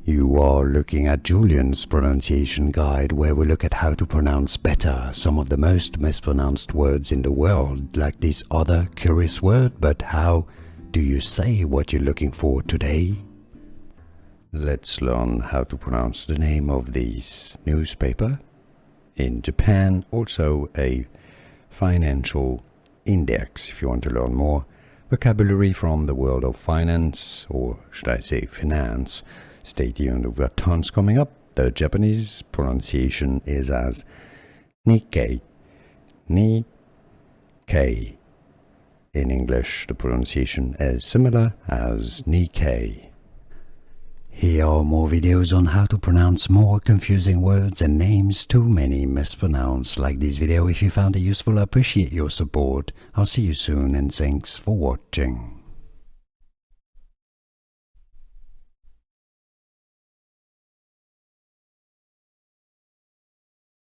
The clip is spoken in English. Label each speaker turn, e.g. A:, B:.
A: You are looking at Julian's pronunciation guide, where we look at how to pronounce better some of the most mispronounced words in the world, like this other curious word. But how do you say what you're looking for today? Let's learn how to pronounce the name of this newspaper in Japan, also a financial index if you want to learn more vocabulary from the world of finance, or should I say finance. Stay tuned, we've got tons coming up. The Japanese pronunciation is as Nikkei. Nikkei. In English, the pronunciation is similar as Nikkei. Here are more videos on how to pronounce more confusing words and names too many mispronounced. Like this video if you found it useful. I appreciate your support. I'll see you soon and thanks for watching.